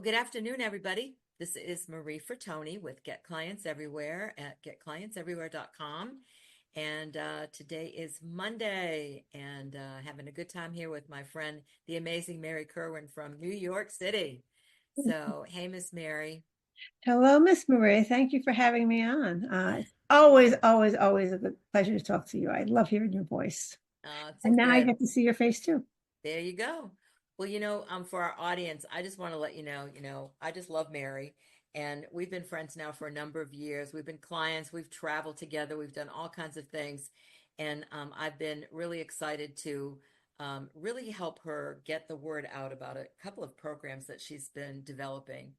Well, good afternoon, everybody. This is Marie Fertoni with Get Clients Everywhere at getclientseverywhere.com. And today is Monday, and having a good time here with my friend, the amazing Mary Kerwin from New York City. So, hey, Miss Mary. Hello, Miss Marie. Thank you for having me on. It's always a good pleasure to talk to you. I love hearing your voice. It's And now I good. get to see your face too. There you go. Well, for our audience, I just want to let I just love Mary, and we've been friends now for a number of years. We've been clients, we've traveled together, we've done all kinds of things, and I've been really excited to really help her get the word out about a couple of programs that she's been developing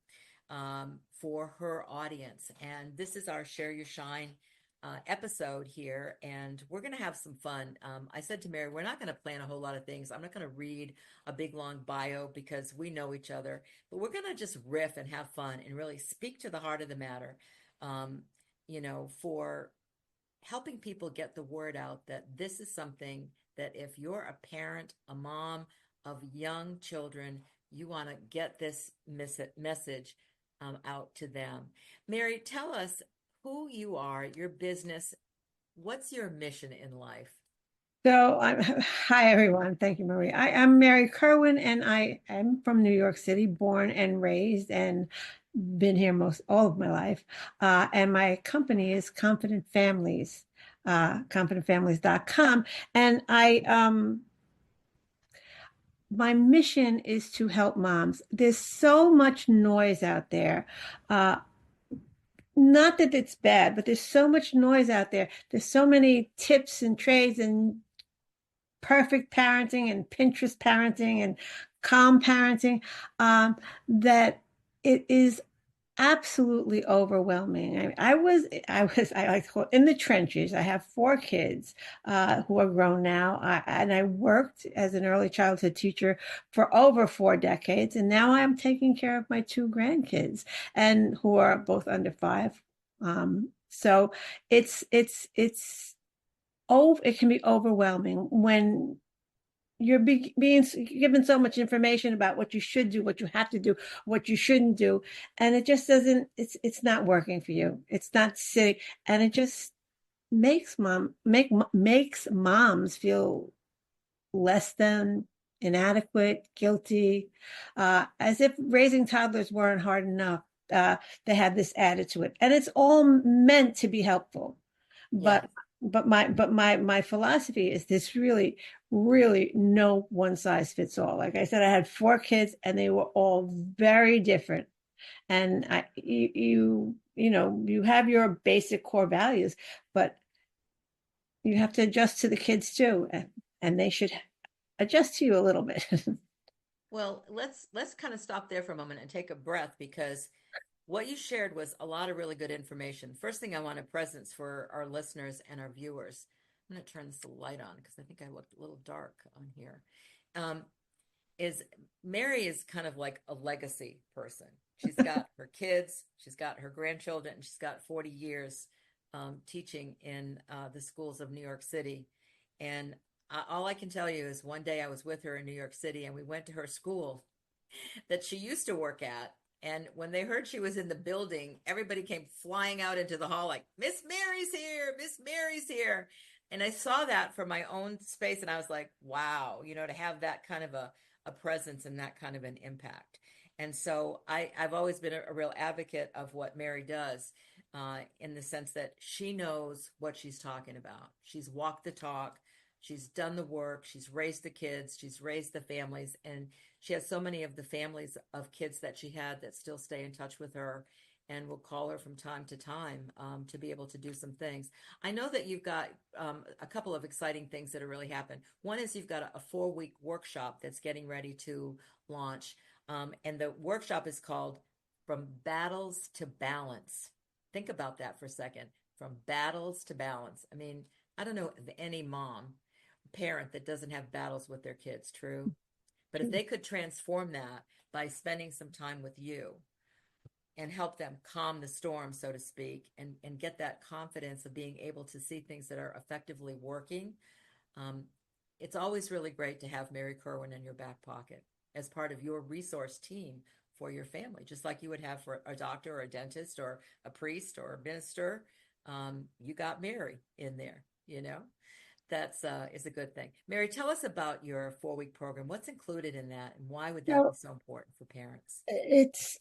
for her audience. And this is our Share Your Shine episode here, and we're going to have some fun. I said to Mary, we're not going to plan a whole lot of things. I'm not going to read a big long bio because we know each other, but we're going to just riff and have fun and really speak to the heart of the matter, um, for helping people get the word out that this is something that if you're a parent, a mom of young children, you want to get this message out to them. Mary, tell us who you are, your business, what's your mission in life? Hi everyone. Thank you, Marie. I'm Mary Kerwin, and I am from New York City, born and raised, and been here most all of my life. And my company is Confident Families, confidentfamilies.com. And my mission is to help moms. There's so much noise out there. Uh, Not that it's bad, but there's so much noise out there. There's so many tips and trades and perfect parenting and Pinterest parenting and calm parenting, that it is absolutely overwhelming. I like to call it in the trenches. I have four kids who are grown now, and I worked as an early childhood teacher for over 4 decades, and now I'm taking care of my two grandkids, and who are both under five. So it's it can be overwhelming when you're being given so much information about what you should do, what you have to do, what you shouldn't do, and it just doesn't. It's not working for you. It's not sitting, and it just makes moms feel less than, inadequate, guilty, as if raising toddlers weren't hard enough. They have this added to it, and it's all meant to be helpful, Yes. but my philosophy is this really no one size fits all. Like I said, I had four kids, and they were all very different. And you have your basic core values, but you have to adjust to the kids too, and they should adjust to you a little bit. Well, let's kind of stop there for a moment and take a breath because what you shared was a lot of really good information. First thing I want to presence for our listeners and our viewers. I'm going to turn this light on because I think I looked a little dark on here. Um, is Mary is kind of like a legacy person. She's got her kids, she's got her grandchildren, and she's got 40 years teaching in the schools of New York City. And all I can tell you is one day I was with her in New York City and we went to her school that she used to work at. And when they heard she was in the building, everybody came flying out into the hall like, Miss Mary's here, Miss Mary's here. And I saw that from my own space and I was like, wow, to have that kind of a presence and that kind of an impact. And so I've always been a real advocate of what Mary does in the sense that she knows what she's talking about. She's walked the talk. She's done the work. She's raised the kids. She's raised the families. And she has so many of the families of kids that she had that still stay in touch with her and will call her from time to time to be able to do some things. I know that you've got a couple of exciting things that have really happened. One is you've got a 4-week workshop that's getting ready to launch. And the workshop is called From Battles to Balance. Think about that for a second. From battles to balance. I mean, I don't know of any mom, parent that doesn't have battles with their kids, true? But if they could transform that by spending some time with you and help them calm the storm, so to speak, and get that confidence of being able to see things that are effectively working, um, it's always really great to have Mary Kerwin in your back pocket as part of your resource team for your family, just like you would have for a doctor or a dentist or a priest or a minister. You got Mary in there, you know. That's is a good thing. Mary, tell us about your 4-week program. What's included in that, and why would that be So so important for parents? it's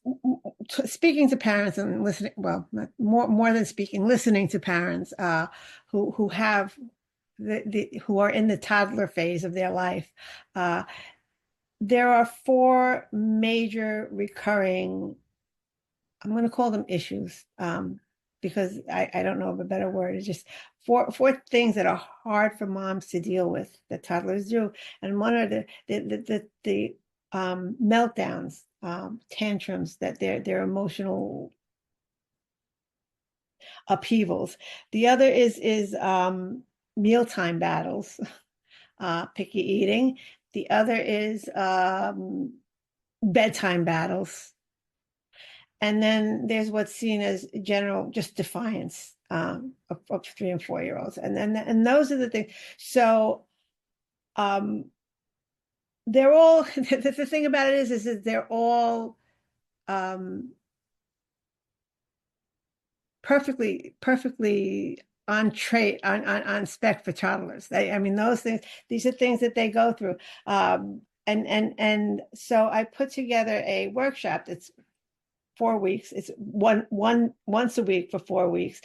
speaking to parents and listening, well, not more than speaking, listening to parents who have who are in the toddler phase of their life. Uh, there are four major recurring, I'm going to call them issues, because I don't know of a better word. It's just four things that are hard for moms to deal with that toddlers do, and one are the meltdowns, tantrums, that their emotional upheavals. The other is mealtime battles, picky eating. The other is bedtime battles. And then there's what's seen as general just defiance, of 3 and 4 year olds. And those are the things. So um, they're all the thing about it is that they're all um, perfectly on trait on spec for toddlers. I mean, those things, these are things that they go through. And so I put together a workshop that's 4 weeks. It's once a week for 4 weeks,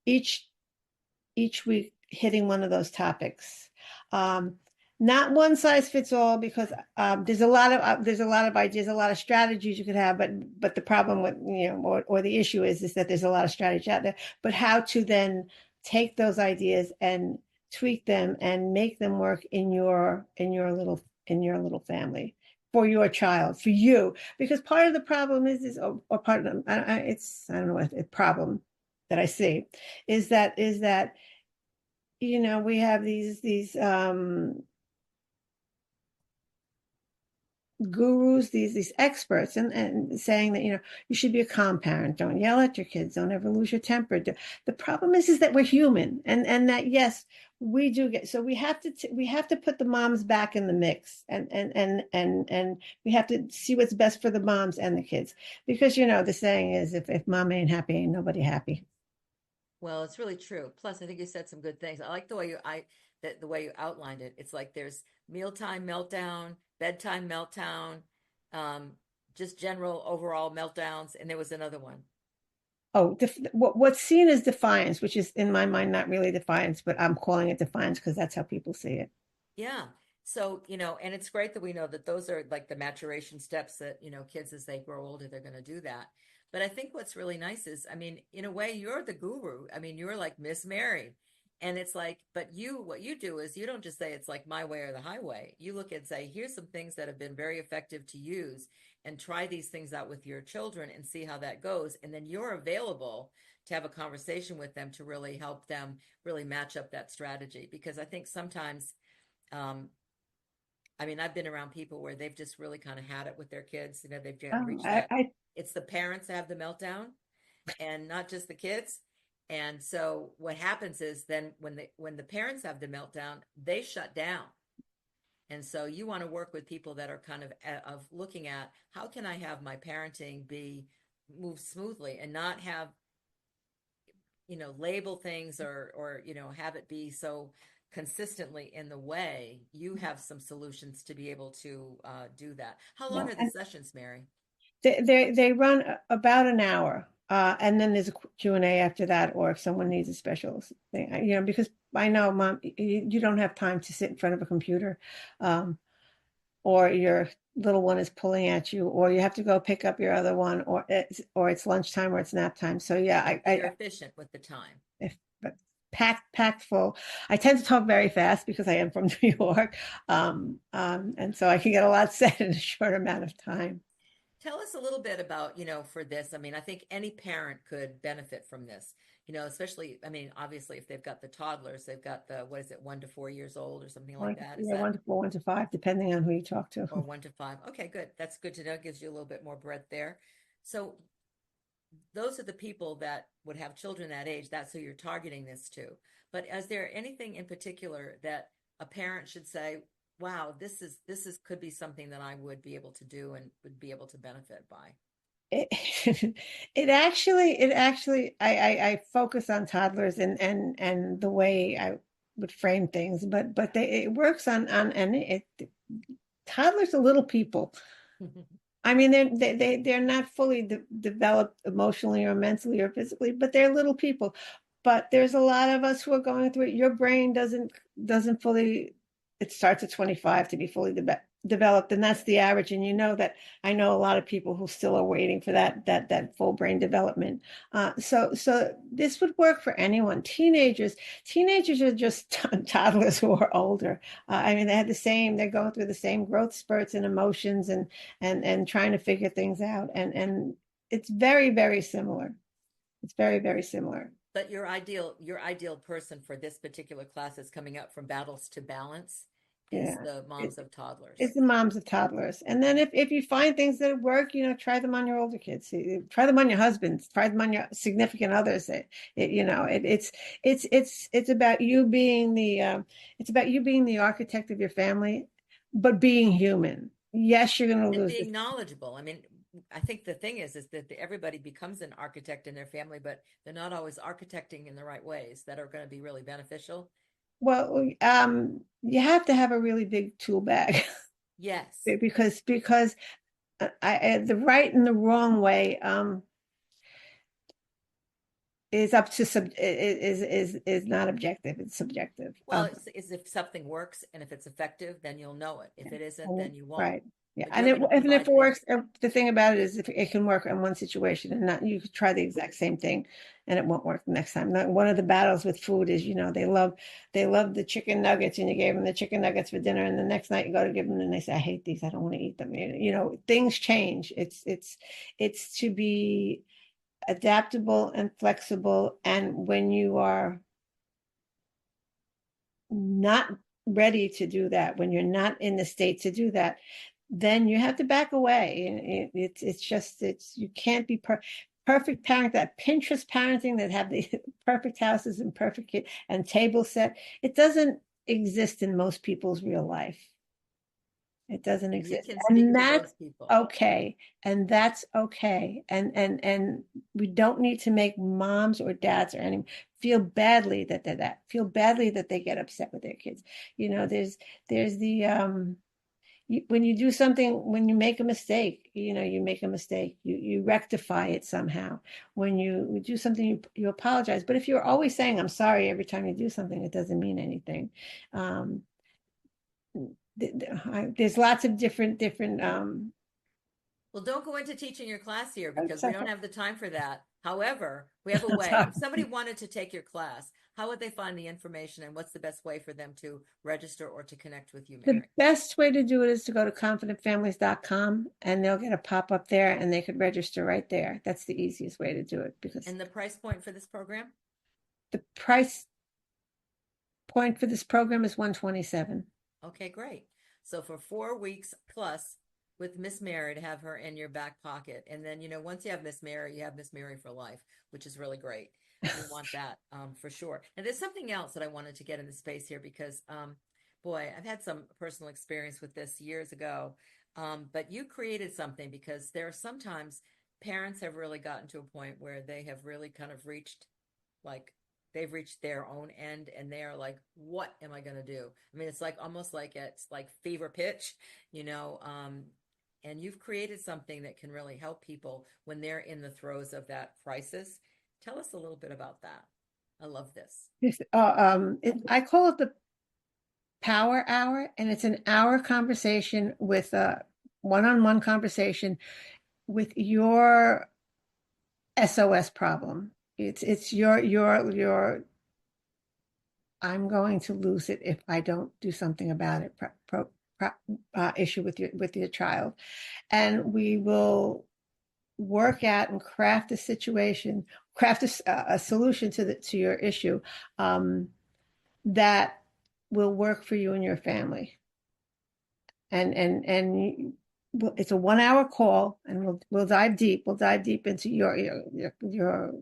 each week hitting one of those topics. Um, Not one size fits all, because there's a lot of ideas, a lot of strategies you could have, but the problem with, or the issue is that there's a lot of strategy out there. But how to then take those ideas and tweak them and make them work in your little family, for your child, for you. Because part of the problem or part of I don't know what the problem that I see is that we have these gurus, these experts, and saying that you should be a calm parent, don't yell at your kids, don't ever lose your temper. The problem is that we're human, and that, yes, we do get, so we have to put the moms back in the mix, and we have to see what's best for the moms and the kids, because the saying is, if mom ain't happy, ain't nobody happy. Well, it's really true. Plus, I think you said some good things. I like the way you outlined it. It's like there's mealtime meltdown, bedtime meltdown, um, just general overall meltdowns, and there was another one. Oh, what's seen as defiance, which is in my mind not really defiance, but I'm calling it defiance because that's how people see it. Yeah. So, and it's great that we know that those are like the maturation steps that, kids as they grow older, they're going to do that. But I think what's really nice is, I mean, in a way, you're the guru. I mean, you're like Miss Mary. And it's like, but what you do is you don't just say it's like my way or the highway. You look and say, here's some things that have been very effective to use, and try these things out with your children and see how that goes. And then you're available to have a conversation with them to really help them really match up that strategy. Because I think sometimes, um, I mean, I've been around people where they've just really kind of had it with their kids. They've Oh, reached that. It's the parents that have the meltdown and not just the kids. And so what happens is then when the parents have the meltdown, they shut down. And so you want to work with people that are kind of looking at, how can I have my parenting be move smoothly and not have, label things, or have it be so consistently in the way. You have some solutions to be able to do that. How long yeah, are the and sessions, Mary? they run about an hour, and then there's a Q&A after that, or if someone needs a special thing, because I know, mom, you don't have time to sit in front of a computer, um, or your little one is pulling at you, or you have to go pick up your other one, or it's lunchtime, or it's nap time. So yeah, So you're efficient with the time. if but packed full. I tend to talk very fast because I am from New York, and so I can get a lot said in a short amount of time. Tell us a little bit about, for this. I mean, I think any parent could benefit from this, especially, I mean, obviously, if they've got the toddlers, they've got the, what is it, 1 to 4 years old or something like that. Is Yeah, that, 1 to 4, 1 to 5, depending on who you talk to. or 1 to 5? Okay, good. That's good to know. Gives you a little bit more breadth there. So those are the people that would have children that age. That's who you're targeting this to. But is there anything in particular that a parent should say? wow, this is could be something that I would be able to do and would be able to benefit by. It, it actually, I focus on toddlers and the way I would frame things, but it works on it. Toddlers are little people. I mean, they're not fully developed emotionally or mentally or physically, but they're little people. But there's a lot of us who are going through it. Your brain doesn't fully. It starts at 25 to be fully developed, and that's the average. And you know that I know a lot of people who still are waiting for that full brain development. So this would work for anyone. Teenagers are just toddlers who are older. I mean, they're going through the same growth spurts and emotions and trying to figure things out. And it's very, very similar. It's very, very similar. But your ideal person for this particular class that's coming up from battles to balance is Yeah. the It, moms of toddlers. it's the moms of toddlers. And then if you find things that work, try them on your older kids. Try them on your husbands. Try them on your significant others. It's about you being the architect of your family, but being human. Yes, you're going to And lose being this. knowledgeable. I mean, I think the thing is that everybody becomes an architect in their family, but they're not always architecting in the right ways that are going to be really beneficial. Well, you have to have a really big tool bag Yes. because the right and the wrong way is up to is not objective. It's subjective. Well, it's if something works and if it's effective, then you'll know it. If it isn't, then you won't. Right. Yeah. But And you're going to if provide it things. works, the thing about it is if it can work in one situation and not, you could try the exact same thing and it won't work the next time. One of the battles with food is, they love the chicken nuggets and you gave them the chicken nuggets for dinner. And the next night you go to give them and they say, I hate these. I don't want to eat them. Things change. It's to be adaptable and flexible. And when you are not ready to do that, when you're not in the state to do that, then you have to back away. You can't be perfect parent, that Pinterest parenting that have the perfect houses and perfect kid and table set. It doesn't exist in most people's real life. It doesn't And you exist. can speak And to that's those people. okay. And that's okay. And we don't need to make moms or dads or any feel badly that they're that, feel badly that they get upset with their kids. There's the when you do something, when you make a mistake, you make a mistake, you rectify it somehow. When you do something, you apologize. But if you're always saying I'm sorry every time you do something, it doesn't mean anything. Um, there's lots of different Well, don't go into teaching your class here because we don't okay. have the time for that. However, we have a way. Sorry. If somebody wanted to take your class, how would they find the information and what's the best way for them to register or to connect with you, The Mary? best way to do it is to go to confidentfamilies.com and they'll get a pop-up there and they could register right there. That's the easiest way to do it because And the price point for this program? the price point for this program is 127. Okay, great. So for 4 weeks plus with Miss Mary to have her in your back pocket. And then, once you have Miss Mary, you have Miss Mary for life, which is really great. We want that for sure. And there's something else that I wanted to get in the space here because, boy, I've had some personal experience with this years ago. But you created something because there are sometimes parents have really gotten to a point where they have really kind of reached like they've reached their own end and they are like, what am I going to do? I mean, it's like almost like it's like fever pitch, you know, and you've created something that can really help people when they're in the throes of that crisis. Tell us a little bit about that. I love this. I call it the Power Hour, and it's an hour conversation with a one-on-one conversation with your SOS problem. It's your I'm going to lose it if I don't do something about it issue with your child, and we will work at and craft a situation, craft a solution to your issue that will work for you and your family. And it's a 1 hour call, and we'll dive deep. We'll dive deep into your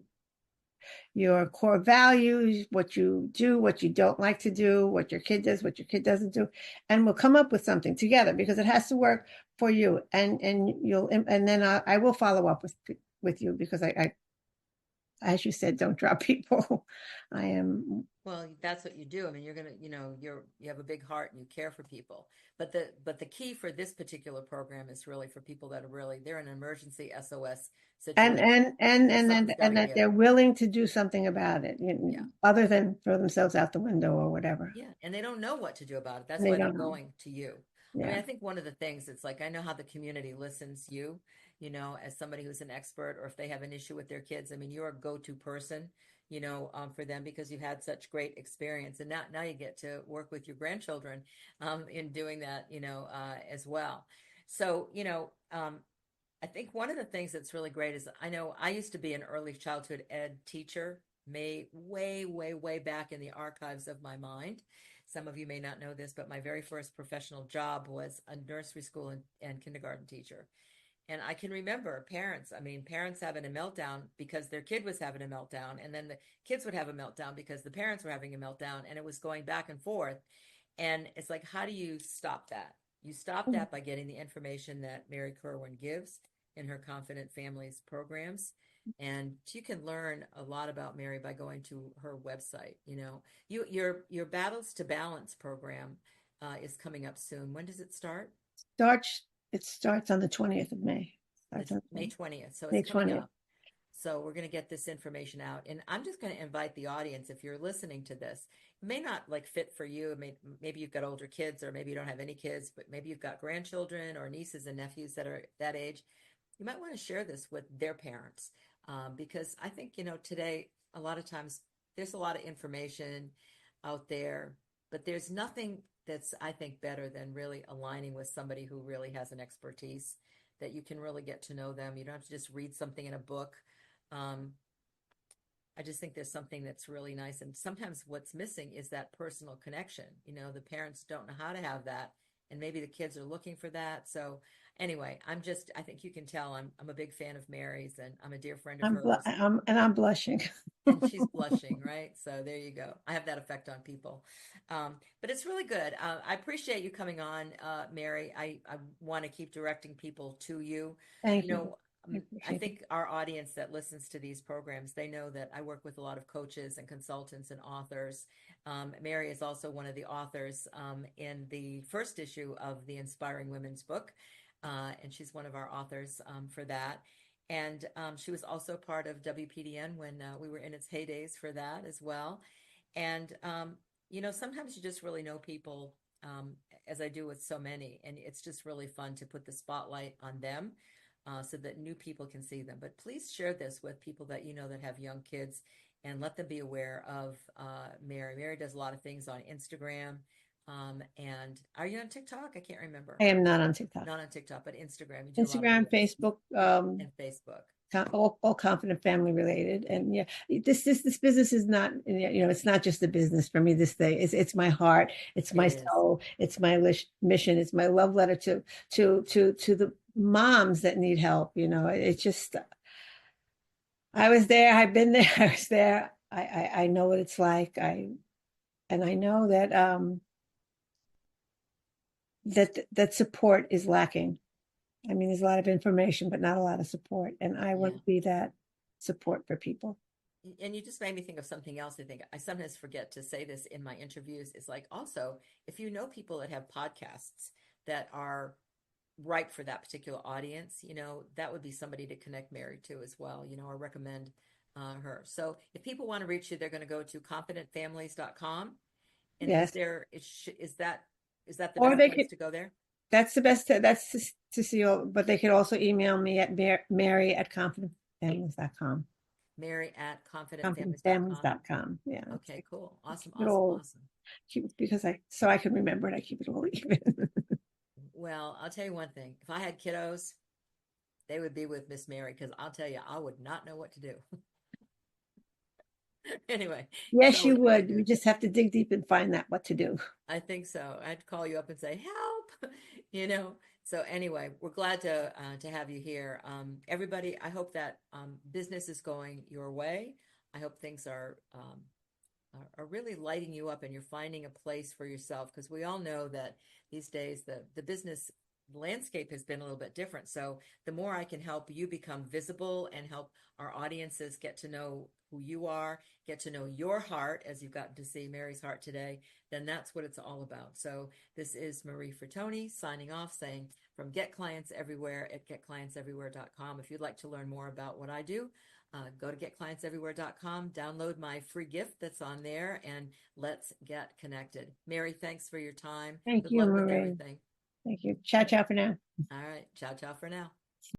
your core values, what you do, what you don't like to do, what your kid does, what your kid doesn't do, and we'll come up with something together because it has to work for you. And you'll and then I will follow up with you because I as you said, don't drop people. I am. Well, that's what you do. I mean, you're gonna, you have a big heart and you care for people. But the key for this particular program is really for people that are really they're in an emergency SOS and situation. and and So and something's that got to and that give. they're willing to do something about it, Yeah. other than throw themselves out the window or whatever. Yeah, and they don't know what to do about it. That's They why they're don't know. going to you. I mean, Yeah, I think one of the things it's like I know how the community listens you, as somebody who's an expert, or if they have an issue with their kids. I mean, you're a go-to person, for them because you've had such great experience, and now you get to work with your grandchildren, in doing that, as well. So, I think one of the things that's really great is I know I used to be an early childhood ed teacher, may way, way, way back in the archives of my mind. Some of you may not know this, but my very first professional job was a nursery school and kindergarten teacher. And I can remember parents having a meltdown because their kid was having a meltdown, and then the kids would have a meltdown because the parents were having a meltdown, and it was going back and forth. And it's like, how do you stop that? You stop that by getting the information that Mary Kerwin gives in her Confident Families programs. And you can learn a lot about Mary by going to her website. Your Battles to Balance program is coming up soon. When does it start? starts. It starts on the 20th of May. The Starts on May 20th. So it's May coming 20th. up. So we're going to get this information out. And I'm just going to invite the audience, if you're listening to this, it may not like fit for you. Maybe you've got older kids, or maybe you don't have any kids, but maybe you've got grandchildren or nieces and nephews that are that age. You might want to share this with their parents, because I think, today, a lot of times there's a lot of information out there, but there's nothing that's, I think, better than really aligning with somebody who really has an expertise that you can really get to know them. You don't have to just read something in a book. Um, I just think there's something that's really nice. And sometimes what's missing is that personal connection. The parents don't know how to have that. And maybe the kids are looking for that. So anyway, I think you can tell I'm a big fan of Mary's, and I'm a dear friend of hers. I'm blushing. And she's blushing, right? So there you go. I have that effect on people. But it's really good. I appreciate you coming on, Mary. I want to keep directing people to you. Thank you. I I appreciate it. think our audience that listens to these programs, they know that I work with a lot of coaches and consultants and authors. Mary is also one of the authors in the first issue of the Inspiring Women's book, and she's one of our authors for that. And she was also part of WPDN when we were in its heydays for that as well. And, sometimes you just really know people, as I do with so many, and it's just really fun to put the spotlight on them, so that new people can see them. But please share this with people that you know that have young kids, and let them be aware of Mary. Mary does a lot of things on Instagram. And are you on TikTok? I can't remember. I am not on TikTok. Not on TikTok, but Instagram. You do a lot of Instagram, reels, Facebook, and Facebook. all confident family related. And yeah, this business is not, it's not just a business for me. This thing it's my heart, it's my It is. soul, it's my mission, it's my love letter to the moms that need help. It's just, I was there, I've been there, I was there. I know what it's like. And I know that that support is lacking. I mean, there's a lot of information, but not a lot of support. And I want Yeah. to be that support for people. And you just made me think of something else. I think I sometimes forget to say this in my interviews. It's like, also, if you know people that have podcasts that are right for that particular audience, that would be somebody to connect Mary to as well, or recommend her. So if people want to reach you, they're going to go to confidentfamilies.com. And Yes. is that the Or best they place could, to go there? that's the best, that's to see, but they could also email me at Mary at confidentfamilies.com. Mary at confidentfamilies.com. Confidentfamilies.com. Yeah. Okay, cool. Awesome, Keep it awesome, all, awesome. because so I can remember it. I keep it all even. Well, I'll tell you one thing. If I had kiddos, they would be with Miss Mary, because I'll tell you, I would not know what to do. Anyway, it's Yes, you always really would. You good. just have to dig deep and find that what to do. I think so. I'd call you up and say, "Help!" you know. So anyway, we're glad to have you here. Everybody, I hope that business is going your way. I hope things are really lighting you up and you're finding a place for yourself, because we all know that these days the business landscape has been a little bit different. So the more I can help you become visible and help our audiences get to know who you are, get to know your heart, as you've gotten to see Mary's heart today, then that's what it's all about. So this is Marie Fertoni signing off, saying from Get Clients Everywhere at getclientseverywhere.com. If you'd like to learn more about what I do, go to getclientseverywhere.com, download my free gift that's on there, and let's get connected. Mary, thanks for your time. Thank Good you, luck with Marie. everything. Thank you. Ciao, ciao for now. All right. Ciao, ciao for now.